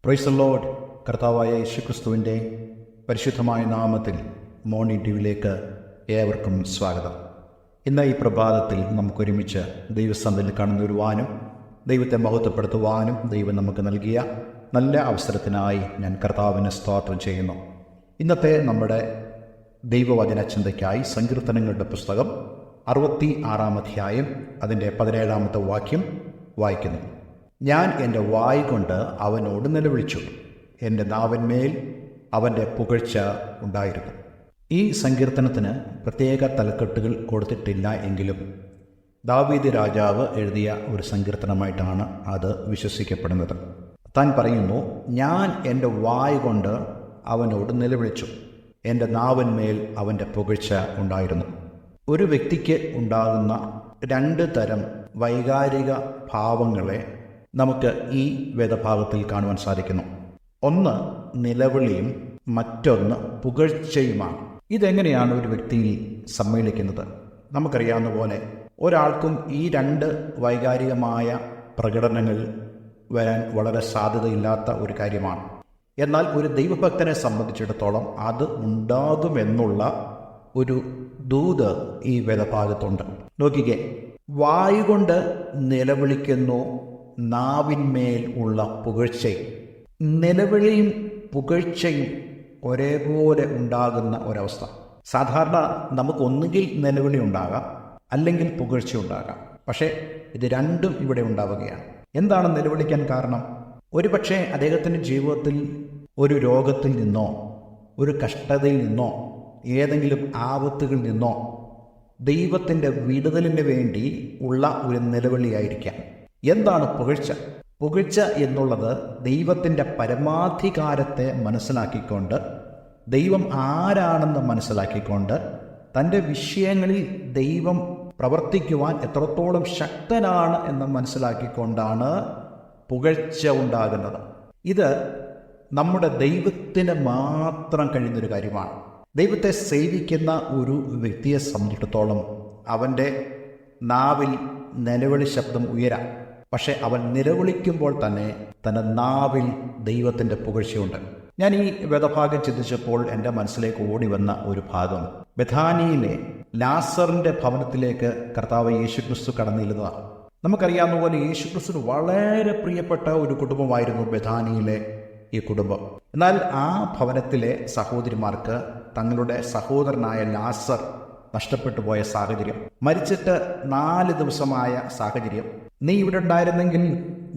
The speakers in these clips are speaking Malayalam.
Praise the Lord. കർത്താവായ യേശുക്രിസ്തുവിൻ്റെ പരിശുദ്ധമായ നാമത്തിൽ മോർണിംഗ് ഡ്യൂവിലേക്ക് ഏവർക്കും സ്വാഗതം. ഇന്ന് ഈ പ്രഭാതത്തിൽ നമുക്കൊരുമിച്ച് ദൈവസന്നിധിയിൽ കടന്നുവരുവാനും ദൈവത്തെ മഹത്വപ്പെടുത്തുവാനും ദൈവം നമുക്ക് നൽകിയ നല്ല അവസരത്തിനായി ഞാൻ കർത്താവിനെ സ്തോത്രം ചെയ്യുന്നു. ഇന്നത്തെ നമ്മുടെ ദൈവവചന ചിന്തയ്ക്കായി സങ്കീർത്തനങ്ങളുടെ പുസ്തകം 66 അധ്യായം അതിൻ്റെ 17 വാക്യം വായിക്കുന്നു. ഞാൻ എൻ്റെ വായ് കൊണ്ട് അവനോട് നിലവിളിച്ചു, എൻ്റെ നാവിന്മേൽ അവൻ്റെ പുകഴ്ച ഉണ്ടായിരുന്നു. ഈ സങ്കീർത്തനത്തിന് പ്രത്യേക തലക്കെട്ടുകൾ കൊടുത്തിട്ടില്ല എങ്കിലും ദാവീദ് രാജാവ് എഴുതിയ ഒരു സങ്കീർത്തനമായിട്ടാണ് അത് വിശ്വസിക്കപ്പെടുന്നത്. താൻ പറയുന്നു, ഞാൻ എൻ്റെ വായ് കൊണ്ട് അവനോട് നിലവിളിച്ചു, എൻ്റെ നാവിന്മേൽ അവൻ്റെ പുകഴ്ച ഉണ്ടായിരുന്നു. ഒരു വ്യക്തിക്ക് ഉണ്ടാകുന്ന 2 തരം വൈകാരിക ഭാവങ്ങളെ നമുക്ക് ഈ വേദഭാഗത്തിൽ കാണുവാൻ സാധിക്കുന്നു. ഒന്ന് നിലവിളിയും മറ്റൊന്ന് പുകഴ്ചയുമാണ്. ഇതെങ്ങനെയാണ് ഒരു വ്യക്തിയിൽ സമ്മേളിക്കുന്നത്? നമുക്കറിയാവുന്ന പോലെ ഒരാൾക്കും ഈ 2 വൈകാരികമായ പ്രകടനങ്ങൾ വരാൻ വളരെ സാധ്യതയില്ലാത്ത ഒരു കാര്യമാണ്. എന്നാൽ ഒരു ദൈവഭക്തനെ സംബന്ധിച്ചിടത്തോളം അത് ഉണ്ടാകുമെന്നുള്ള ഒരു ദൂത് ഈ വേദഭാഗത്തുണ്ട്. നോക്കിക്കേ, വായു കൊണ്ട് നിലവിളിക്കുന്നു, നാവിന്മേൽ ഉള്ള പുകഴ്ചയും. നിലവിളിയും പുകഴ്ചയും ഒരേപോലെ ഉണ്ടാകുന്ന ഒരവസ്ഥ. സാധാരണ നമുക്കൊന്നുകിൽ നിലവിളി ഉണ്ടാകാം, അല്ലെങ്കിൽ പുകഴ്ച ഉണ്ടാകാം. പക്ഷേ ഇത് രണ്ടും ഇവിടെ ഉണ്ടാവുകയാണ്. എന്താണ് നിലവിളിക്കാൻ കാരണം? ഒരുപക്ഷെ അദ്ദേഹത്തിൻ്റെ ജീവിതത്തിൽ ഒരു രോഗത്തിൽ നിന്നോ ഒരു കഷ്ടതയിൽ നിന്നോ ഏതെങ്കിലും ആപത്തുകളിൽ നിന്നോ ദൈവത്തിൻ്റെ വിടുതലിന് വേണ്ടി ഉള്ള ഒരു നിലവിളിയായിരിക്കാം. എന്താണ് പുകഴ്ച? പുകഴ്ച എന്നുള്ളത് ദൈവത്തിൻ്റെ പരമാധികാരത്തെ മനസ്സിലാക്കിക്കൊണ്ട്, ദൈവം ആരാണെന്ന് മനസ്സിലാക്കിക്കൊണ്ട്, തൻ്റെ വിഷയങ്ങളിൽ ദൈവം പ്രവർത്തിക്കുവാൻ എത്രത്തോളം ശക്തനാണ് എന്ന് മനസ്സിലാക്കിക്കൊണ്ടാണ് പുകഴ്ച ഉണ്ടാകുന്നത്. ഇത് നമ്മുടെ ദൈവത്തിന് മാത്രം കഴിയുന്നൊരു കാര്യമാണ്. ദൈവത്തെ സേവിക്കുന്ന ഒരു വ്യക്തിയെ സംബന്ധിച്ചിടത്തോളം അവൻ്റെ നാവിൽ നിലവിളി ശബ്ദം ഉയരാം. പക്ഷെ അവൻ നിലവിളിക്കുമ്പോൾ തന്നെ തൻ്റെ നാവിൽ ദൈവത്തിൻ്റെ പുകഴ്ചയുണ്ട്. ഞാൻ ഈ വേദഭാഗം ചിന്തിച്ചപ്പോൾ എൻ്റെ മനസ്സിലേക്ക് ഓടി വന്ന ഒരു ഭാഗം ബഥാനിയിലെ ലാസറിൻ്റെ ഭവനത്തിലേക്ക് കർത്താവ് യേശുക്രിസ്തു കടന്നിരുന്നതാണ്. നമുക്കറിയാവുന്ന പോലെ യേശുക്രിസ്തുവിന് വളരെ പ്രിയപ്പെട്ട ഒരു കുടുംബമായിരുന്നു ബഥാനിയിലെ ഈ കുടുംബം. എന്നാൽ ആ ഭവനത്തിലെ സഹോദരിമാർക്ക് തങ്ങളുടെ സഹോദരനായ ലാസർ നഷ്ടപ്പെട്ടു പോയ സാഹചര്യം, മരിച്ചിട്ട് 4 ദിവസമായ സാഹചര്യം, നീ ഇവിടെ ഉണ്ടായിരുന്നെങ്കിൽ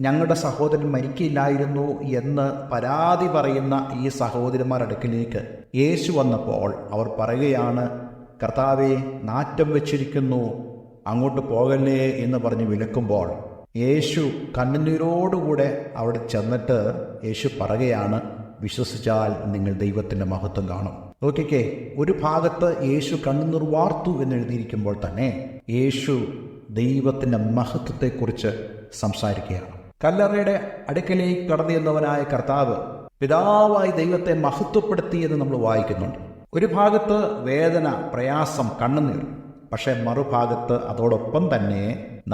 ഞങ്ങളുടെ സഹോദരൻ മരിക്കില്ലായിരുന്നു എന്ന് പരാതി പറയുന്ന ഈ സഹോദരന്മാരുടെ അടുക്കിലേക്ക് യേശു വന്നപ്പോൾ അവർ പറയുകയാണ്, കർത്താവേ, നാറ്റം വെച്ചിരിക്കുന്നു, അങ്ങോട്ട് പോകല്ലേ എന്ന് പറഞ്ഞ് വിലക്കുമ്പോൾ യേശു കണ്ണുനീരോടുകൂടെ അവിടെ ചെന്നിട്ട് യേശു പറയുകയാണ്, വിശ്വസിച്ചാൽ നിങ്ങൾ ദൈവത്തിൻ്റെ മഹത്വം കാണും. നോക്കിക്കേ, ഒരു ഭാഗത്ത് യേശു കണ്ണുനീർ വാർത്തു എന്നെഴുതിയിരിക്കുമ്പോൾ തന്നെ യേശു ദൈവത്തിൻ്റെ മഹത്വത്തെക്കുറിച്ച് സംസാരിക്കുകയാണ്. കല്ലറയുടെ അടുക്കലേക്ക് കടന്നു ചെന്നവനായ കർത്താവ് പിതാവായി ദൈവത്തെ മഹത്വപ്പെടുത്തിയെന്ന് നമ്മൾ വായിക്കുന്നുണ്ട്. ഒരു ഭാഗത്ത് വേദന, പ്രയാസം, കണ്ണുനീർ. പക്ഷേ മറുഭാഗത്ത് അതോടൊപ്പം തന്നെ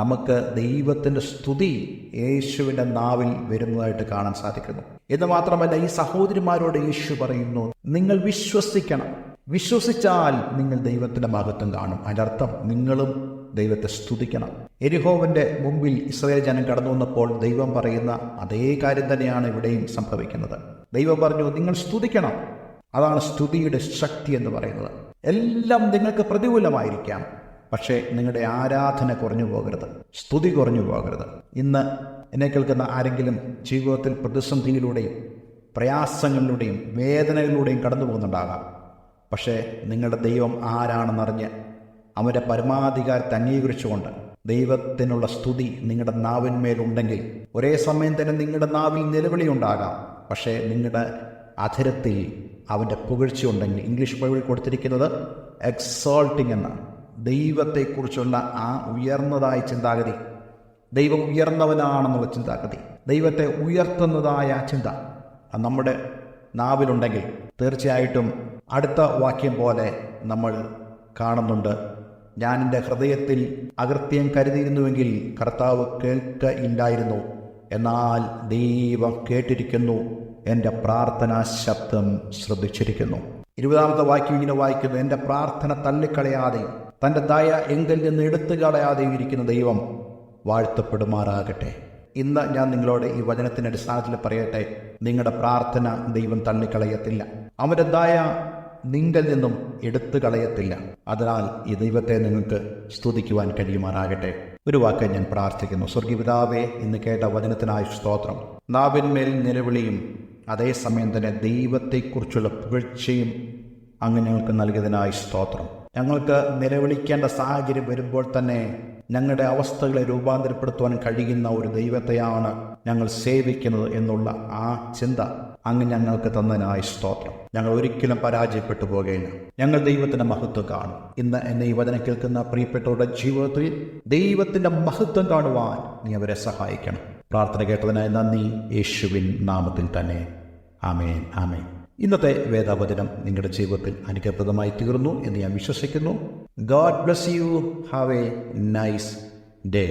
നമുക്ക് ദൈവത്തിൻ്റെ സ്തുതി യേശുവിൻ്റെ നാവിൽ വരുന്നതായിട്ട് കാണാൻ സാധിക്കുന്നു. എന്ന് മാത്രമല്ല, ഈ സഹോദരിമാരോട് യേശു പറയുന്നു, നിങ്ങൾ വിശ്വസിക്കണം, വിശ്വസിച്ചാൽ നിങ്ങൾ ദൈവത്തിൻ്റെ മഹത്വം കാണും. അതിൻ്റെ അർത്ഥം നിങ്ങളും ദൈവത്തെ സ്തുതിക്കണം. എരിഹോവിൻ്റെ മുമ്പിൽ ഇസ്രായേൽ ജനം കടന്നു വന്നപ്പോൾ ദൈവം പറയുന്ന അതേ കാര്യം തന്നെയാണ് ഇവിടെയും സംഭവിക്കുന്നത്. ദൈവം പറഞ്ഞു, നിങ്ങൾ സ്തുതിക്കണം. അതാണ് സ്തുതിയുടെ ശക്തി എന്ന് പറയുന്നത്. എല്ലാം നിങ്ങൾക്ക് പ്രതികൂലമായിരിക്കാം, പക്ഷേ നിങ്ങളുടെ ആരാധന കുറഞ്ഞു പോകരുത്, സ്തുതി കുറഞ്ഞു പോകരുത്. ഇന്ന് എന്നെ കേൾക്കുന്ന ആരെങ്കിലും ജീവിതത്തിൽ പ്രതിസന്ധിയിലൂടെയും പ്രയാസങ്ങളിലൂടെയും വേദനകളിലൂടെയും കടന്നു പോകുന്നുണ്ടാകാം. പക്ഷേ നിങ്ങളുടെ ദൈവം ആരാണെന്നറിഞ്ഞ് അവൻ്റെ പരമാധികാരത്തെ അംഗീകരിച്ചുകൊണ്ട് ദൈവത്തിനുള്ള സ്തുതി നിങ്ങളുടെ നാവിന്മേലുണ്ടെങ്കിൽ ഒരേ സമയം തന്നെ നിങ്ങളുടെ നാവിൽ നിലവിളി ഉണ്ടാകാം, പക്ഷേ നിങ്ങളുടെ അധരത്തിൽ അവൻ്റെ പുകഴ്ച ഉണ്ടെങ്കിൽ, ഇംഗ്ലീഷ് ബൈബിളിൽ കൊടുത്തിരിക്കുന്നത് എക്സോൾട്ടിങ് എന്നാണ്. ദൈവത്തെക്കുറിച്ചുള്ള ആ ഉയർന്നതായ ചിന്താഗതി, ദൈവം ഉയർന്നവനാണെന്നുള്ള ചിന്താഗതി, ദൈവത്തെ ഉയർത്തുന്നതായ ചിന്ത നമ്മുടെ നാവിലുണ്ടെങ്കിൽ തീർച്ചയായിട്ടും അടുത്ത വാക്യം പോലെ നമ്മൾ കാണുന്നുണ്ട്, ഞാൻ എൻ്റെ ഹൃദയത്തിൽ അകൃത്യം കരുതിയിരുന്നുവെങ്കിൽ കർത്താവ് കേൾക്കയില്ലായിരുന്നു, എന്നാൽ ദൈവം കേട്ടിരിക്കുന്നു, എൻ്റെ പ്രാർത്ഥനാ ശബ്ദം ശ്രദ്ധിച്ചിരിക്കുന്നു. 20ാമത്തെ വാക്യം ഇങ്ങനെ വായിക്കുന്നു: എൻ്റെ പ്രാർത്ഥന തള്ളിക്കളയാതെ തൻ്റെ ദയ എങ്കിൽ നിന്ന് എടുത്തു കളയാതെ ഇരിക്കുന്ന ദൈവം വാഴ്ത്തപ്പെടുമാറാകട്ടെ. ഇന്ന് ഞാൻ നിങ്ങളോട് ഈ വചനത്തിൻ്റെ അടിസ്ഥാനത്തിൽ പറയട്ടെ, നിങ്ങളുടെ പ്രാർത്ഥന ദൈവം തള്ളിക്കളയത്തില്ല. അവൻ്റെ ദയ നിങ്ങൾ നിന്നും എടുത്തു കളയത്തില്ല. അതിനാൽ ഈ ദൈവത്തെ നിങ്ങൾക്ക് സ്തുതിക്കുവാൻ കഴിയുമാറാകട്ടെ. ഒരു വാക്ക് ഞാൻ പ്രാർത്ഥിക്കുന്നു. സ്വർഗീയ പിതാവേ, ഇന്ന് കേട്ട വചനത്തിനായി സ്തോത്രം. നാവിന്മേൽ നിലവിളിയും അതേസമയം തന്നെ ദൈവത്തെക്കുറിച്ചുള്ള പുകഴ്ചയും അങ്ങ് ഞങ്ങൾക്ക് നൽകിയതിനായി സ്തോത്രം. ഞങ്ങൾക്ക് നിലവിളിക്കേണ്ട സാഹചര്യം വരുമ്പോൾ തന്നെ ഞങ്ങളുടെ അവസ്ഥകളെ രൂപാന്തരപ്പെടുത്തുവാൻ കഴിയുന്ന ഒരു ദൈവത്തെയാണ് ഞങ്ങൾ സേവിക്കുന്നത് എന്നുള്ള ആ ചിന്ത അങ്ങ് ഞങ്ങൾക്ക് തന്നതിനായി സ്തോത്രം. ഞങ്ങൾ ഒരിക്കലും പരാജയപ്പെട്ടു പോകുകയില്ല. ഞങ്ങൾ ദൈവത്തിൻ്റെ മഹത്വം കാണും. ഇന്ന് എന്നെ ഈ വചനം കേൾക്കുന്ന പ്രിയപ്പെട്ടവരുടെ ജീവിതത്തിൽ ദൈവത്തിൻ്റെ മഹത്വം കാണുവാൻ നീ അവരെ സഹായിക്കണം. പ്രാർത്ഥന കേട്ടതിനായി നന്ദി, യേശുവിൻ നാമത്തിൽ തന്നെ. ആമേൻ, ആമേൻ. ഇന്നത്തെ വേദവചനം നിങ്ങളുടെ ജീവിതത്തിൽ അനുഗ്രഹപ്രദമായി തീർന്നു എന്ന് ഞാൻ വിശ്വസിക്കുന്നു. God bless you. Have A nice day.